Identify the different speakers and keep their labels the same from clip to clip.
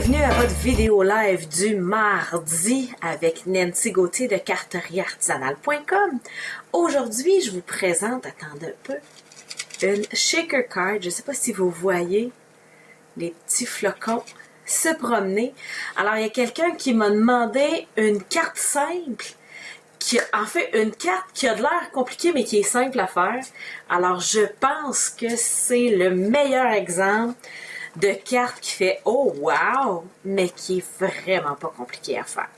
Speaker 1: Bienvenue à votre vidéo live du mardi avec Nancy Gauthier de carterieartisanale.com. Aujourd'hui, je vous présente, attendez un peu, une shaker card. Je ne sais pas si vous voyez les petits flocons se promener. Alors, il y a quelqu'un qui m'a demandé une carte simple, en fait, une carte qui a de l'air compliquée, mais qui est simple à faire. Alors, je pense que c'est le meilleur exemple de carte qui fait « Oh, wow! » mais qui est vraiment pas compliqué à faire.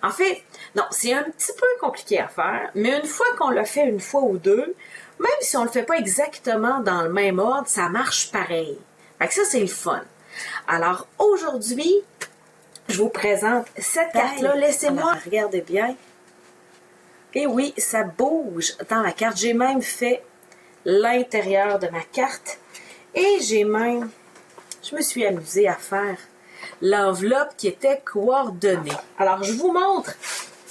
Speaker 1: En fait, non, c'est un petit peu compliqué à faire, mais une fois qu'on l'a fait une fois ou deux, même si on le fait pas exactement dans le même ordre, ça marche pareil. Fait que ça, c'est le fun. Alors, aujourd'hui, je vous présente cette carte-là. Laissez-moi regarder bien. Et oui, ça bouge dans la carte. J'ai même fait l'intérieur de ma carte. Et j'ai même... Je me suis amusée à faire l'enveloppe qui était coordonnée. Alors, je vous montre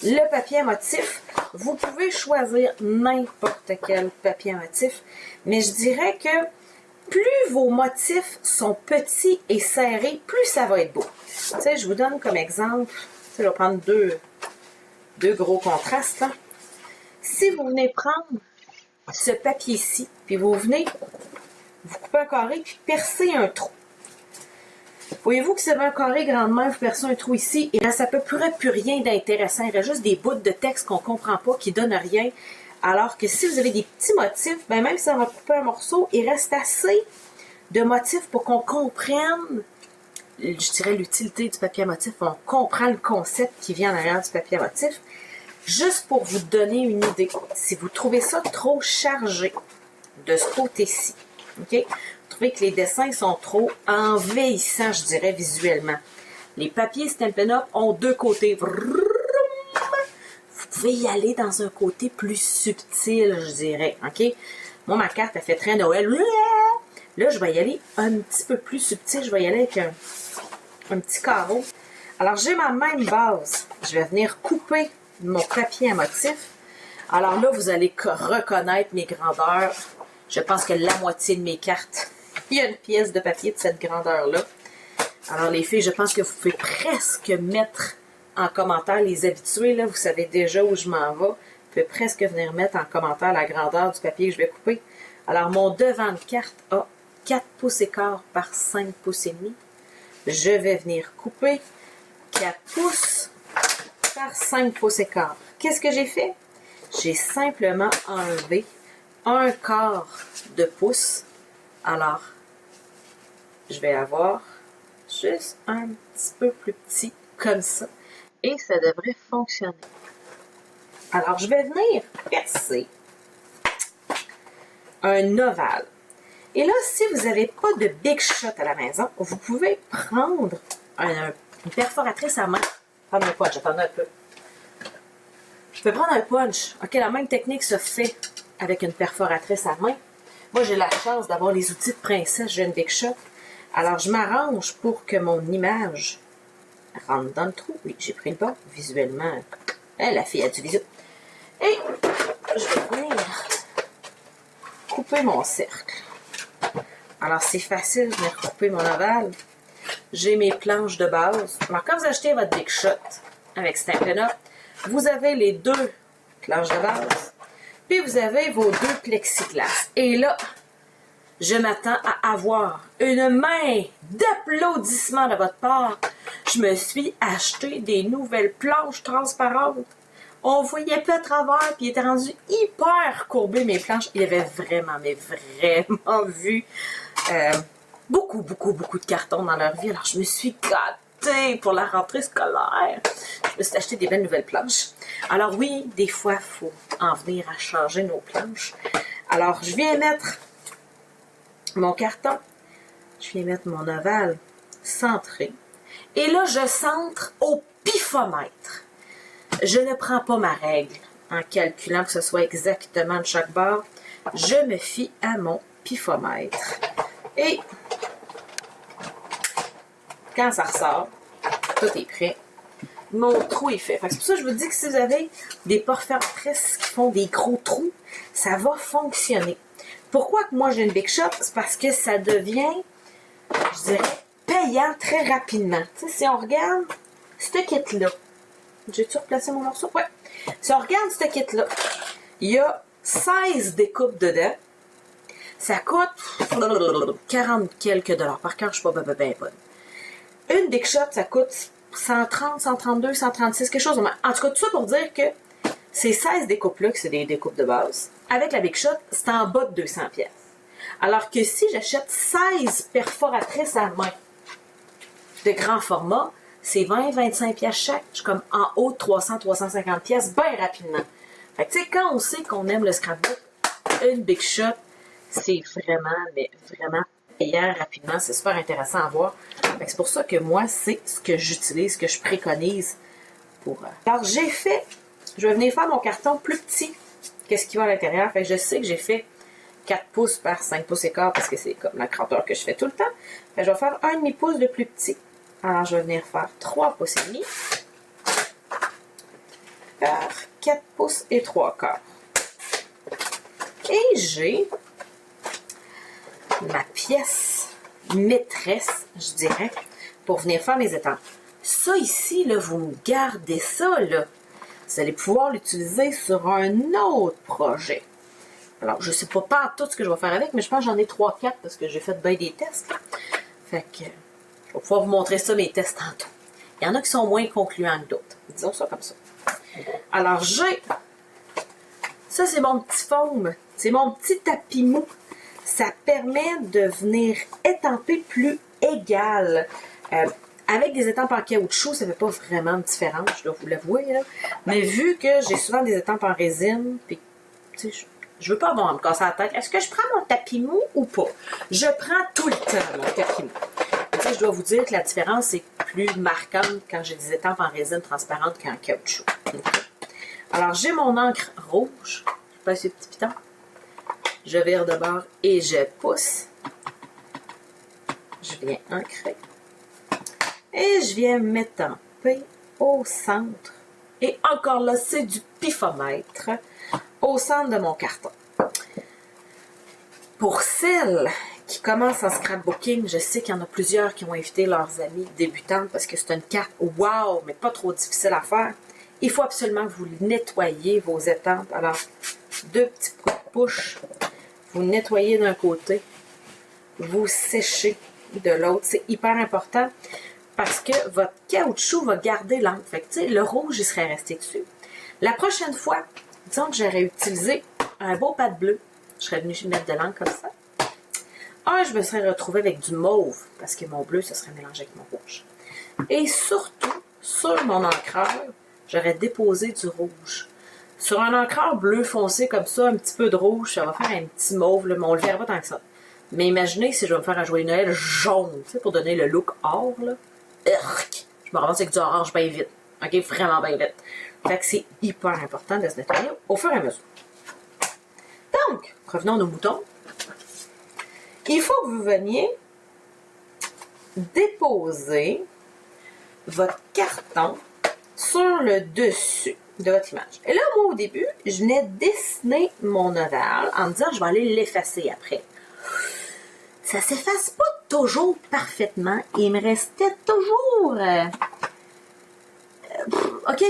Speaker 1: le papier à motif. Vous pouvez choisir n'importe quel papier à motif, mais je dirais que plus vos motifs sont petits et serrés, plus ça va être beau. Tu sais, je vous donne comme exemple, je vais prendre deux gros contrastes. Hein. Si vous venez prendre ce papier-ci, puis vous venez, vous coupez un carré, puis percez un trou. Voyez-vous que c'est un carré grandement, vous percez un trou ici, il reste à peu près plus rien d'intéressant. Il reste juste des bouts de texte qu'on ne comprend pas, qui ne donnent rien. Alors que si vous avez des petits motifs, ben même si on va couper un morceau, il reste assez de motifs pour qu'on comprenne, je dirais, l'utilité du papier à motif. On comprend le concept qui vient en arrière du papier à motif. Juste pour vous donner une idée, si vous trouvez ça trop chargé de ce côté-ci, ok? Vous trouvez que les dessins sont trop envahissants, je dirais, visuellement. Les papiers Stampin' Up ont deux côtés. Vous pouvez y aller dans un côté plus subtil, je dirais, ok? Moi, ma carte, elle fait très Noël. Là, je vais y aller un petit peu plus subtil. Je vais y aller avec un petit carreau. Alors, j'ai ma même base. Je vais venir couper mon papier à motif. Alors là, vous allez reconnaître mes grandeurs. Je pense que la moitié de mes cartes, il y a une pièce de papier de cette grandeur-là. Alors les filles, je pense que vous pouvez presque mettre en commentaire, les habitués, là, vous savez déjà où je m'en vais. Vous pouvez presque venir mettre en commentaire la grandeur du papier que je vais couper. Alors mon devant de carte a 4 pouces et quart par 5 pouces et demi. Je vais venir couper 4 pouces par 5 pouces et quart. Qu'est-ce que j'ai fait? J'ai simplement enlevé un quart de pouce. Alors, je vais avoir juste un petit peu plus petit, comme ça. Et ça devrait fonctionner. Alors, je vais venir percer un ovale. Et là, si vous n'avez pas de Big Shot à la maison, vous pouvez prendre une perforatrice à main. Prendre un punch, attendez un peu. Je peux prendre un punch. OK, la même technique se fait avec une perforatrice à main. Moi, j'ai la chance d'avoir les outils de princesse, j'ai une Big Shot. Alors, je m'arrange pour que mon image rentre dans le trou. Oui, j'ai pris le bord. Visuellement, la fille a du visu. Et je vais venir couper mon cercle. Alors, c'est facile de venir couper mon ovale. J'ai mes planches de base. Alors, quand vous achetez votre Big Shot avec Stampin' Up, vous avez les deux planches de base. Puis vous avez vos deux plexiglas. Et là, je m'attends à avoir une main d'applaudissements de votre part. Je me suis acheté des nouvelles planches transparentes. On voyait plus à travers, puis il était rendu hyper courbé, mes planches. Il y avait vraiment, mais vraiment vu beaucoup de carton dans leur vie. Alors, je me suis gâtée pour la rentrée scolaire. Je me suis acheté des belles nouvelles planches. Alors oui, des fois, il faut en venir à changer nos planches. Alors, je viens mettre mon carton. Je viens mettre mon ovale centré. Et là, je centre au pifomètre. Je ne prends pas ma règle en calculant que ce soit exactement de chaque bord. Je me fie à mon pifomètre. Et quand ça ressort, tout est prêt. Mon trou est fait. C'est pour ça que je vous dis que si vous avez des perforatrices qui font des gros trous, ça va fonctionner. Pourquoi que moi j'ai une Big Shot? C'est parce que ça devient, je dirais, payant très rapidement. Tu sais, si on regarde ce kit-là, j'ai-tu replacé mon morceau? Ouais. Si on regarde ce kit-là, il y a 16 découpes dedans. Ça coûte 40 quelques dollars. Par cœur, je suis pas bien bonne. Une Big Shot, ça coûte 130, 132, 136, quelque chose. En tout cas, tout ça pour dire que ces 16 découpes-là, que c'est des découpes de base, avec la Big Shot, c'est en bas de 200 pièces. Alors que si j'achète 16 perforatrices à main de grand format, c'est 20, 25 pièces chaque. Je suis comme en haut de 300, 350 pièces bien rapidement. Fait que tu sais, quand on sait qu'on aime le scrapbook, une Big Shot, c'est vraiment, mais vraiment payant rapidement. C'est super intéressant à voir. Fait que c'est pour ça que moi, c'est ce que j'utilise, ce que je préconise pour... Alors, j'ai fait... Je vais venir faire mon carton plus petit que ce qui va à l'intérieur. Fait que je sais que j'ai fait 4 pouces par 5 pouces et quart parce que c'est comme la grandeur que je fais tout le temps. Fait que je vais faire 1,5 pouce de plus petit. Alors, je vais venir faire 3 pouces et demi par 4 pouces et 3 quarts. Et j'ai ma pièce maîtresse, je dirais, pour venir faire mes étampes. Ça ici, là, vous me gardez ça, là. Vous allez pouvoir l'utiliser sur un autre projet. Alors, je ne sais pas tout ce que je vais faire avec, mais je pense que j'en ai 3-4 parce que j'ai fait bien des tests. Fait que, je vais pouvoir vous montrer ça, mes tests tantôt. Il y en a qui sont moins concluants que d'autres. Disons ça comme ça. Alors, j'ai... Ça, c'est mon petit foam. C'est mon petit tapis mou. Ça permet de venir étamper plus égal. Avec des étampes en caoutchouc, ça ne fait pas vraiment de différence, je dois vous l'avouer. Là. Mais vu que j'ai souvent des étampes en résine, puis je veux pas avoir à me casser la tête. Est-ce que je prends mon tapis mou ou pas? Je prends tout le temps mon tapis mou. Je dois vous dire que la différence est plus marquante quand j'ai des étampes en résine transparente qu'en caoutchouc. Okay. Alors, j'ai mon encre rouge. Je passe ce petit piton. Je vire de bord et je pousse. Je viens ancrer. Et je viens m'étamper au centre. Et encore là, c'est du pifomètre au centre de mon carton. Pour celles qui commencent en scrapbooking, je sais qu'il y en a plusieurs qui vont inviter leurs amis débutantes parce que c'est une carte wow, mais pas trop difficile à faire. Il faut absolument que vous nettoyiez vos étampes. Alors, 2 petits coups de push. Vous nettoyez d'un côté, vous séchez de l'autre. C'est hyper important parce que votre caoutchouc va garder l'encre. Fait que, tu sais, le rouge, il serait resté dessus. La prochaine fois, disons que j'aurais utilisé un beau pad bleu. Je serais venue mettre de l'encre comme ça. Je me serais retrouvée avec du mauve parce que mon bleu, se serait mélangé avec mon rouge. Et surtout, sur mon encreur, j'aurais déposé du rouge. Sur un encreur bleu foncé comme ça, un petit peu de rouge, ça va faire un petit mauve, là, mais on le verra pas tant que ça. Mais imaginez si je vais me faire un joyeux Noël jaune, tu sais, pour donner le look or, là. Urk! Je me ramasse avec du orange bien vite. OK? Vraiment bien vite. Fait que c'est hyper important de se nettoyer au fur et à mesure. Donc, revenons à nos moutons. Il faut que vous veniez déposer votre carton sur le dessus de votre image. Et là, moi, au début, je venais dessiner mon ovale en me disant je vais aller l'effacer après. Ça s'efface pas toujours parfaitement. Il me restait toujours... OK?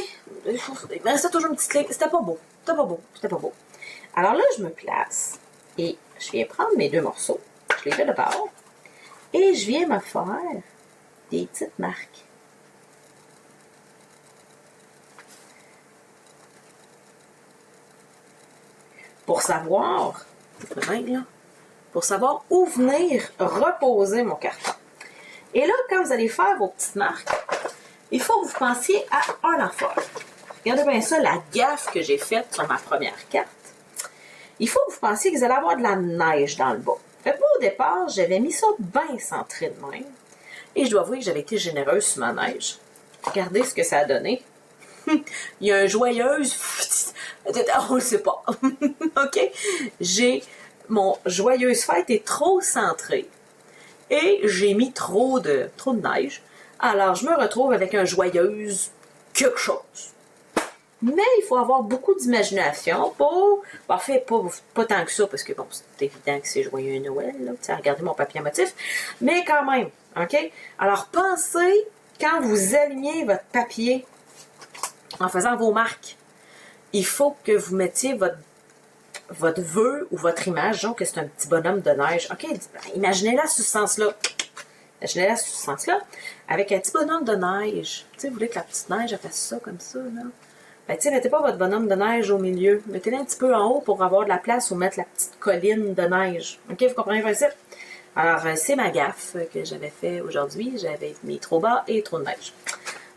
Speaker 1: Il me restait toujours une petite ligne. C'était pas beau. C'était pas beau. C'était pas beau. Alors là, je me place et je viens prendre mes 2 morceaux. Je les mets de bord. Et je viens me faire des petites marques. Pour savoir, pour savoir où venir reposer mon carton. Et là, quand vous allez faire vos petites marques, il faut que vous pensiez à un affaire. Regardez bien ça, la gaffe que j'ai faite sur ma première carte. Il faut que vous pensiez que vous allez avoir de la neige dans le bas. Fait que moi, au départ, j'avais mis ça bien centré de même. Et je dois avouer que j'avais été généreuse sur ma neige. Regardez ce que ça a donné. Il y a un joyeuse... On le sait pas. OK? Mon joyeuse fête est trop centré. Et j'ai mis trop de neige. Alors, je me retrouve avec un joyeuse quelque chose. Mais il faut avoir beaucoup d'imagination pour... En fait, pas tant que ça, parce que bon, c'est évident que c'est joyeux Noël, là. Regardez mon papier à motif. Mais quand même, OK? Alors, pensez, quand vous alignez votre papier en faisant vos marques, il faut que vous mettiez votre vœu ou votre image, genre que c'est un petit bonhomme de neige. OK? Imaginez-la sous ce sens-là. Imaginez-la sous ce sens-là. Avec un petit bonhomme de neige. Tu sais, vous voulez que la petite neige, elle fasse ça comme ça, là? Ben, tu sais, mettez pas votre bonhomme de neige au milieu. Mettez-le un petit peu en haut pour avoir de la place ou mettre la petite colline de neige. OK, vous comprenez le principe? Alors, c'est ma gaffe que j'avais fait aujourd'hui. J'avais mis trop bas et trop de neige.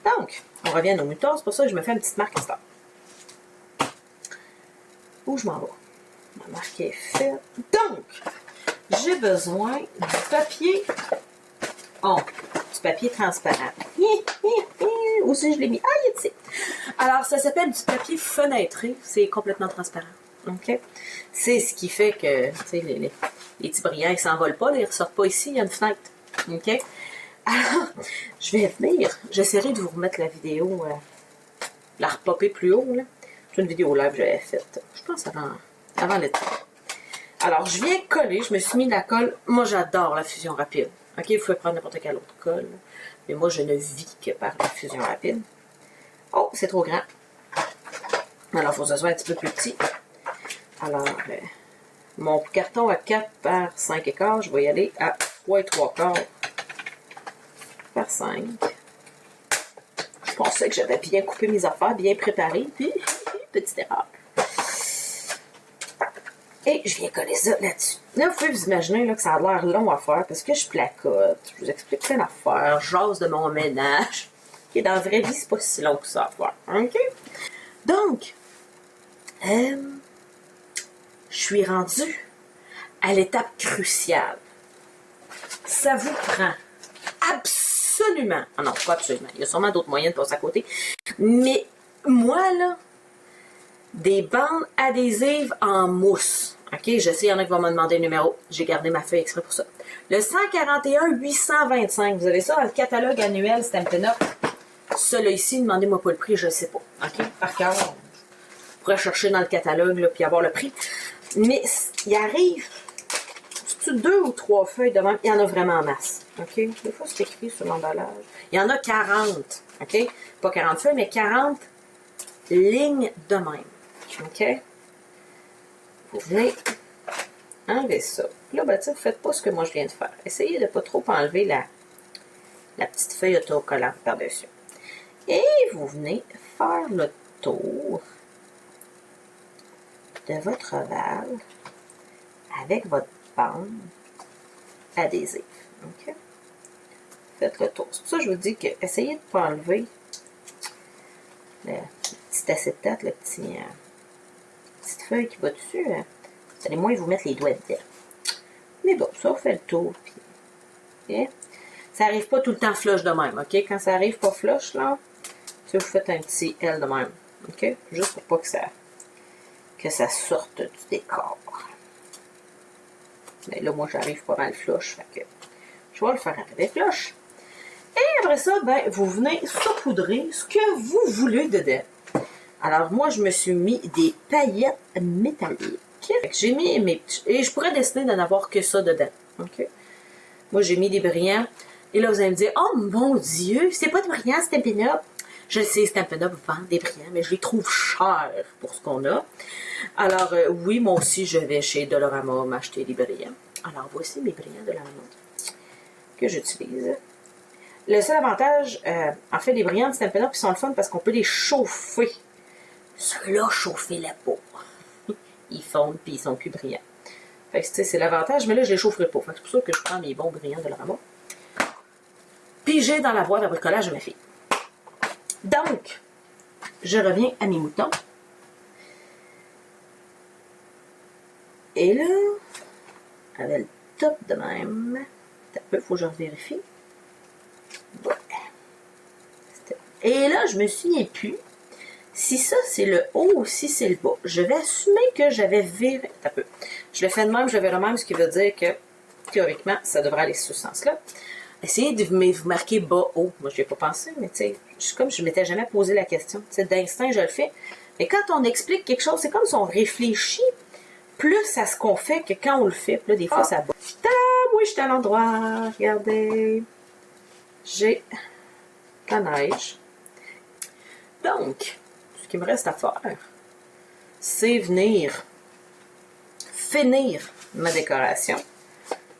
Speaker 1: Donc, on revient à nos moutons. C'est pour ça que je me fais une petite marque à où je m'en vais? Ma marque est faite. Donc, j'ai besoin du papier. Oh, du papier transparent. Où est-ce que je l'ai mis? Ah, il est ici. Alors, ça s'appelle du papier fenêtré. C'est complètement transparent. OK? C'est ce qui fait que, tu sais, les petits brillants, ils ne s'envolent pas, ils ne ressortent pas ici, il y a une fenêtre. OK? Alors, je vais venir. J'essaierai de vous remettre la vidéo, la repopper plus haut, là. C'est une vidéo live que j'avais faite, je pense, avant l'été. Alors, je viens coller. Je me suis mis de la colle. Moi, j'adore la fusion rapide. OK? Vous pouvez prendre n'importe quelle autre colle. Mais moi, je ne vis que par la fusion rapide. Oh, c'est trop grand. Alors, il faut que ce soit un petit peu plus petit. Alors, mon carton à 4 par 5 écarts, je vais y aller à 3 et 3 quarts par 5. Je pensais que j'avais bien coupé mes affaires, bien préparé. Puis, petite erreur. Et je viens coller ça là-dessus. Là, vous pouvez vous imaginer là, que ça a l'air long à faire parce que je placote. Je vous explique plein d'affaires. J'ose de mon ménage. Et dans la vraie vie, c'est pas si long que ça à faire. OK? Donc, je suis rendue à l'étape cruciale. Ça vous prend absolument... Ah non, pas absolument. Il y a sûrement d'autres moyens de passer à côté. Mais moi, là, des bandes adhésives en mousse. OK, je sais, il y en a qui vont me demander le numéro. J'ai gardé ma feuille exprès pour ça. Le 141-825. Vous avez ça dans le catalogue annuel Stampin' Up. Celui-là ici, demandez-moi pas le prix, je ne sais pas. OK, par cœur, je pourrais chercher dans le catalogue là, puis avoir le prix. Mais il arrive, c'est-tu 2 ou 3 feuilles de même? Il y en a vraiment en masse. OK, des fois, c'est écrit sur l'emballage. Il y en a 40. OK, pas 40 feuilles, mais 40 lignes de même. OK? Vous venez enlever ça. Là, ben, vous ne faites pas ce que moi je viens de faire. Essayez de ne pas trop enlever la petite feuille autocollante par-dessus. Et vous venez faire le tour de votre ovale avec votre bande adhésive. OK? Faites le tour. C'est pour ça que je vous dis que essayez de ne pas enlever le petit acétate, la petite feuille qui va dessus. Vous allez moins vous mettre les doigts dedans. Mais bon, ça fait le tour. Puis, okay? Ça n'arrive pas tout le temps flush de même. OK? Quand ça arrive pas flush, là, vous faites un petit L de même. OK? Juste pour pas que ça sorte du décor. Mais là, moi, j'arrive pas mal flush. Fait que je vais le faire arriver flush. Et après ça, ben, vous venez saupoudrer ce que vous voulez dedans. Alors, moi, je me suis mis des paillettes métalliques. J'ai mis mes... Et je pourrais décider d'en avoir que ça dedans. OK? Moi, j'ai mis des brillants. Et là, vous allez me dire, oh mon Dieu, c'est pas de brillants, Stampin' Up. Je le sais, Stampin' Up vend des brillants, mais je les trouve chers pour ce qu'on a. Alors, oui, moi aussi, je vais chez Dollarama m'acheter des brillants. Alors, voici mes brillants Dollarama que j'utilise. Le seul avantage, en fait, les brillants de Stampin' Up, ils sont le fun parce qu'on peut les chauffer. Ceux-là, chauffer la peau. Ils fondent puis ils sont plus brillants. Fait que, c'est l'avantage, mais là, je les chaufferai pas. C'est pour ça que je prends mes bons brillants Dollarama. Puis j'ai dans la boîte à bricolage de ma fille. Donc, je reviens à mes moutons. Et là, avec le top de même, un peu, il faut que je vérifie. Ouais. Et là, je me souviens plus si ça c'est le haut ou si c'est le bas. Je vais assumer que j'avais vérifié. Un peu. Je le fais de même, je vais de même, ce qui veut dire que théoriquement, ça devrait aller sous ce sens-là. essayez de vous marquer bas, haut. Moi, je n'y ai pas pensé, mais tu sais, comme je ne m'étais jamais posé la question. Tu sais, d'instinct, je le fais. Mais quand on explique quelque chose, c'est comme si on réfléchit plus à ce qu'on fait que quand on le fait. Puis là, des fois, ça bat. Oui, je suis à l'endroit. Regardez. J'ai la neige. Donc, ce qu'il me reste à faire, c'est venir finir ma décoration.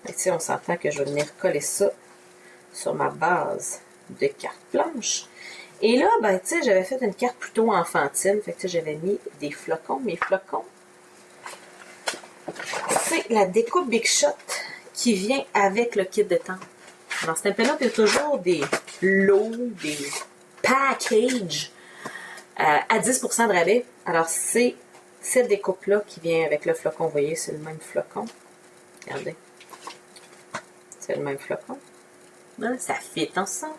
Speaker 1: Et tu sais, on s'entend que je vais venir coller ça sur ma base de carte blanche. Et là, ben, tu sais, j'avais fait une carte plutôt enfantine. Fait que tu sais, j'avais mis des flocons. Mes flocons, c'est la découpe Big Shot qui vient avec le kit de temple. Dans Stampin' Up, il y a toujours des lots, des packages à 10% de rabais. Alors, c'est cette découpe-là qui vient avec le flocon. Vous voyez, c'est le même flocon. Regardez. C'est le même flocon. Hein, ça fit ensemble.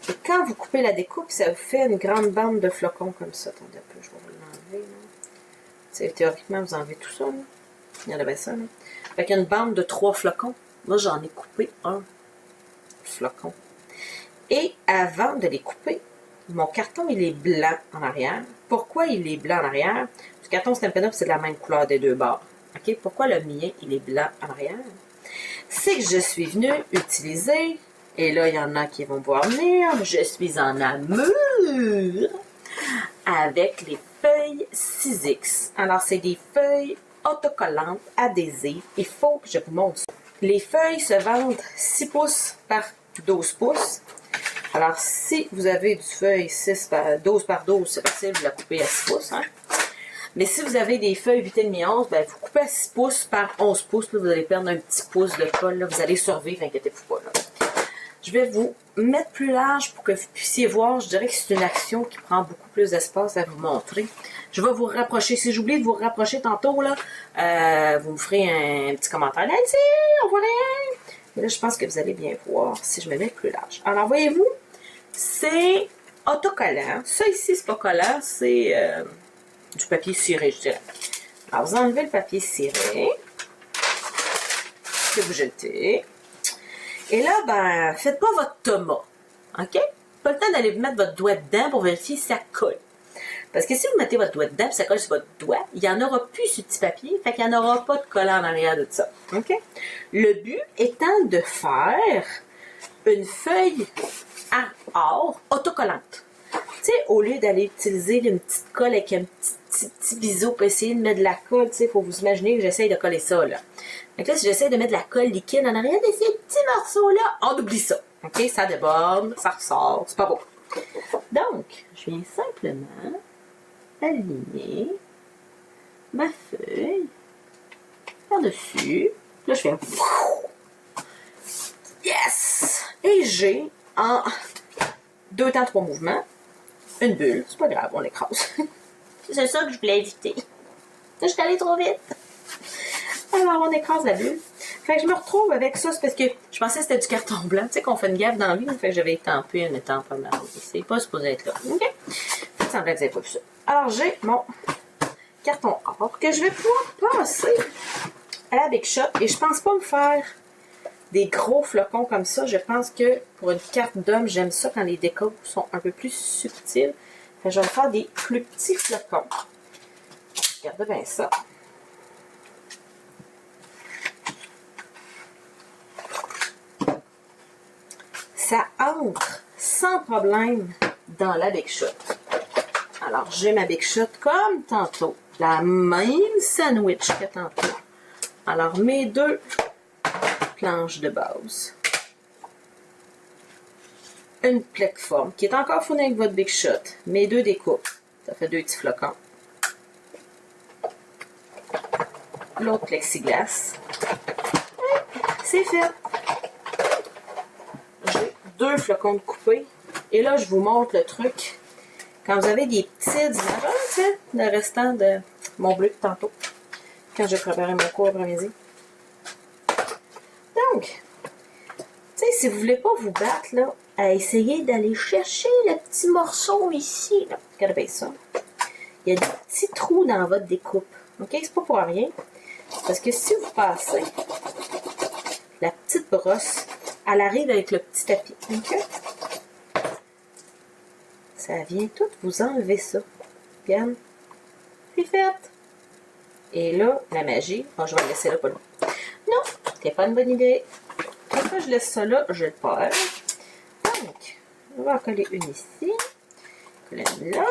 Speaker 1: Et quand vous coupez la découpe, ça vous fait une grande bande de flocons comme ça. Attendez un peu, je vais vous l'enlever. Théoriquement, vous enlevez tout ça. Là. Il y en avait ça. Là. Fait qu'il y a une bande de 3 flocons. Moi, j'en ai coupé un flocon. Et avant de les couper, mon carton, il est blanc en arrière. Pourquoi il est blanc en arrière? Le carton Stampin' Up, c'est de la même couleur des deux bords. OK? Pourquoi le mien, il est blanc en arrière? C'est que je suis venue utiliser, et là, il y en a qui vont voir venir, je suis en amour avec les feuilles 6X. Alors, c'est des feuilles autocollantes, adhésives. Il faut que je vous montre ça. Les feuilles se vendent 6 pouces par 12 pouces. Alors, si vous avez du feuille 12 par 12, c'est facile, vous la coupez à 6 pouces. Hein? Mais si vous avez des feuilles 8,5 11, ben, vous coupez à 6 pouces par 11 pouces. Là, vous allez perdre un petit pouce de colle. Là, vous allez survivre, inquiétez-vous pas. Là. Je vais vous mettre plus large pour que vous puissiez voir. Je dirais que c'est une action qui prend beaucoup plus d'espace à vous montrer. Je vais vous rapprocher. Si j'oublie de vous rapprocher tantôt, là, vous me ferez un petit commentaire. Nancy, on voit rien. Mais là, je pense que vous allez bien voir si je me mets plus large. Alors, voyez-vous, c'est autocollant. Ça ici, c'est pas collant, c'est du papier ciré, je dirais. Alors, vous enlevez le papier ciré que vous jetez. Et là, ben, faites pas votre tomate. OK? Pas le temps d'aller mettre votre doigt dedans pour vérifier si ça colle. Parce que si vous mettez votre doigt dedans et ça colle sur votre doigt, il n'y en aura plus sur le petit papier, fait qu'il n'y en aura pas de collant en arrière de ça. OK? Le but étant de faire une feuille à or autocollante. Tu sais, au lieu d'aller utiliser une petite colle avec un petit biseau pour essayer de mettre de la colle, tu sais, il faut vous imaginer que j'essaye de coller ça, là. Donc là, si j'essaie de mettre de la colle liquide en arrière de ces petits morceaux-là, on oublie ça. OK? Ça déborde, ça ressort, c'est pas beau. Donc, je viens simplement aligner ma feuille par-dessus. Là, je fais... Yes! Et j'ai, en 2 temps 3 mouvements, une bulle. C'est pas grave, on l'écrase. C'est ça que je voulais éviter. Je suis allée trop vite. Alors, on écrase la bulle. Fait que je me retrouve avec ça, c'est parce que je pensais que c'était du carton blanc. Tu sais qu'on fait une gaffe dans la vie, fait que j'avais étampé une étampe en arrière. C'est pas supposé être là. OK? Ça semblait que vous n'avez pas vu ça. Alors, j'ai mon carton or que je vais pouvoir passer à la Big Shot. Et je pense pas me faire des gros flocons comme ça. Je pense que pour une carte d'homme, j'aime ça quand les découpes sont un peu plus subtiles. Fait que je vais me faire des plus petits flocons. Regardez bien ça. Ça entre sans problème dans la Big Shot. Alors, j'ai ma Big Shot comme tantôt. La même sandwich que tantôt. Alors, mes 2 planches de base. Une plateforme qui est encore fournie avec votre Big Shot. Mes 2 découpes. Ça fait 2 petits flocons. L'autre plexiglas. C'est fait. J'ai 2 flocons de coupé. Et là, je vous montre le truc. Quand vous avez des petites images, le restant de mon bleu de tantôt. Quand j'ai préparé mon cours après-midi. Donc, tu sais, si vous voulez pas vous battre, là, à essayer d'aller chercher le petit morceau ici, là. Regardez bien ça. Il y a des petits trous dans votre découpe. OK? C'est pas pour rien. Parce que si vous passez la petite brosse Elle arrive avec le petit tapis. OK? Ça vient tout vous enlever ça. Regarde. C'est fait. Et là, la magie. Bon, je vais le laisser là pas loin. Non, c'est pas une bonne idée. Pourquoi je laisse ça là? Je le perds. Donc, on va en coller une ici. Coller une là.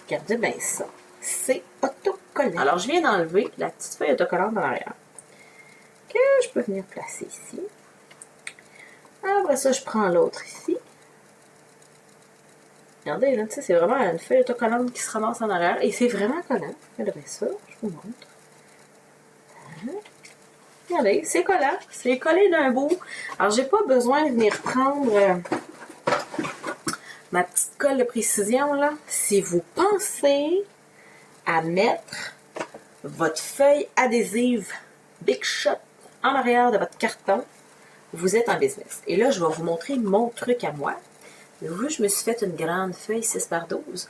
Speaker 1: Regardez bien ça. C'est autocollant. Alors, je viens d'enlever la petite feuille autocollante en arrière. Que je peux venir placer ici. Après ça, je prends l'autre ici. Regardez, là, tu sais, c'est vraiment une feuille autocollante qui se ramasse en arrière. Et c'est vraiment collant. Regardez ça, je vous montre. Regardez, c'est collant. C'est collé d'un bout. Alors, j'ai pas besoin de venir prendre ma petite colle de précision, là. Si vous pensez à mettre votre feuille adhésive Big Shot en arrière de votre carton, vous êtes en business. Et là, je vais vous montrer mon truc à moi. Vous, je me suis fait une grande feuille 6x12.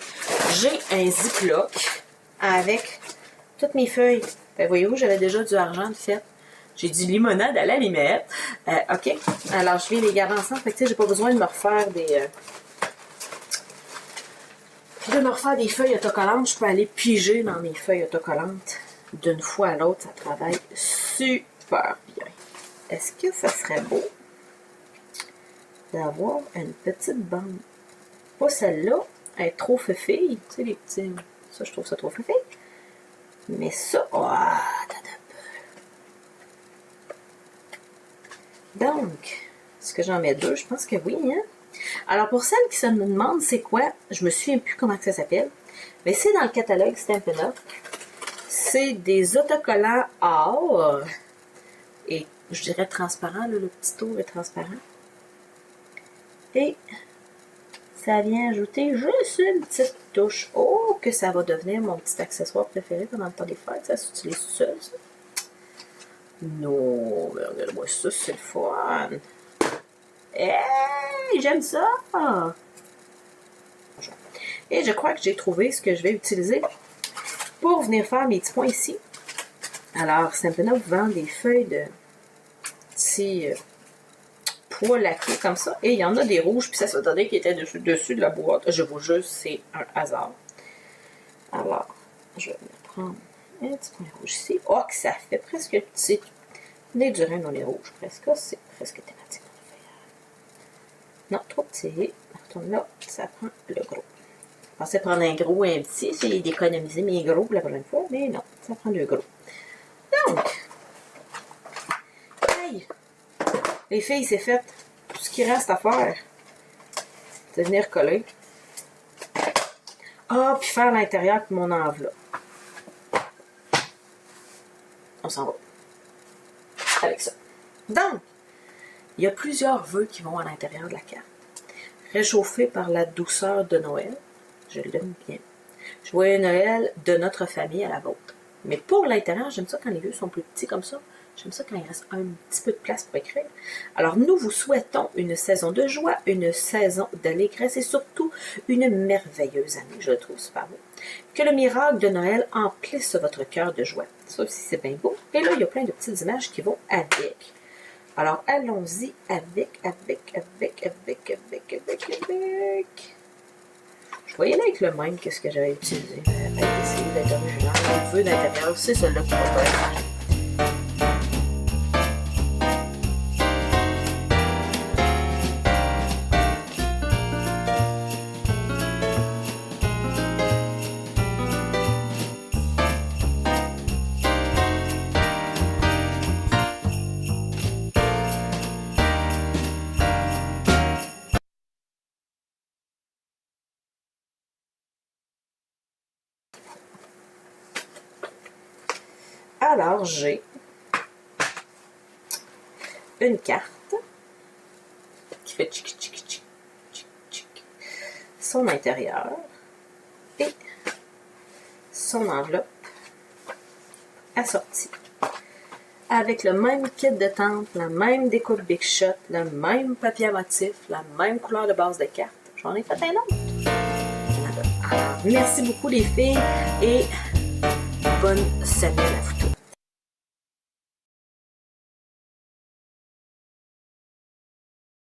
Speaker 1: J'ai un Ziploc avec toutes mes feuilles. Ben, voyez-vous, j'avais déjà du argent de fait. J'ai du limonade à la limette. OK. Alors, je viens les garder ensemble. Fait que, tu sais, j'ai pas besoin de me refaire des feuilles autocollantes. Je peux aller piger dans mes feuilles autocollantes. D'une fois à l'autre, ça travaille super bien. Est-ce que ça serait beau d'avoir une petite bande? Pas celle-là, elle est trop feuille. Tu sais, les petits... Ça, je trouve ça trop feuille. Mais ça... Oh, donc, est-ce que j'en mets deux? Je pense que oui, hein? Alors, pour celles qui se demandent c'est quoi, je me souviens plus comment ça s'appelle, mais c'est dans le catalogue Stampin' Up. C'est des autocollants or et je dirais transparent, là, le petit tour est transparent. Et ça vient ajouter juste une petite touche. Oh, que ça va devenir mon petit accessoire préféré pendant le temps des fêtes. Ça s'utilise tout seul, ça. Non, mais regarde-moi ça, c'est le fun. Hey, j'aime ça. Et je crois que j'ai trouvé ce que je vais utiliser pour venir faire mes petits points ici. Alors, Stampin' Up vend des feuilles de petits pois laqués comme ça. Et il y en a des rouges, puis ça se donnait qui étaient dessus de la boîte. Je vous jure, c'est un hasard. Alors, je vais venir prendre un petit point rouge ici. Oh, que ça fait presque petit. Nez du rein dans les rouges, presque. C'est presque thématique. Non, trop petit. Retourne là, ça prend le gros. Je pensais prendre un gros et un petit, c'est d'économiser mes gros pour la prochaine fois, mais non, ça prend le gros. Donc, hey, les filles, c'est fait. Tout ce qui reste à faire, c'est de venir coller. Ah, puis faire l'intérieur de mon enveloppe. On s'en va. Avec ça. Donc, il y a plusieurs vœux qui vont à l'intérieur de la carte. Réchauffé par la douceur de Noël. Je l'aime bien. Joyeux Noël de notre famille à la vôtre. Mais pour l'intérieur, j'aime ça quand les vœux sont plus petits comme ça. J'aime ça quand il reste un petit peu de place pour écrire. Alors, nous vous souhaitons une saison de joie, une saison d'allégresse et surtout une merveilleuse année. Je le trouve super beau. Que le miracle de Noël emplisse votre cœur de joie. Ça aussi, c'est bien beau. Et là, il y a plein de petites images qui vont avec. Alors, allons-y avec. Je vais y aller avec le même que ce que j'avais utilisé. Essayer d'être original. Le vœu d'intérieur, c'est celui-là qui va pas. Alors, j'ai une carte qui fait tchic, tchic, tchic, tchic, tchic. Son intérieur et son enveloppe assortie. Avec le même kit de tente, la même découpe Big Shot, le même papier à motif, la même couleur de base de carte. J'en ai fait un autre. Alors, merci beaucoup les filles et bonne semaine à vous tous.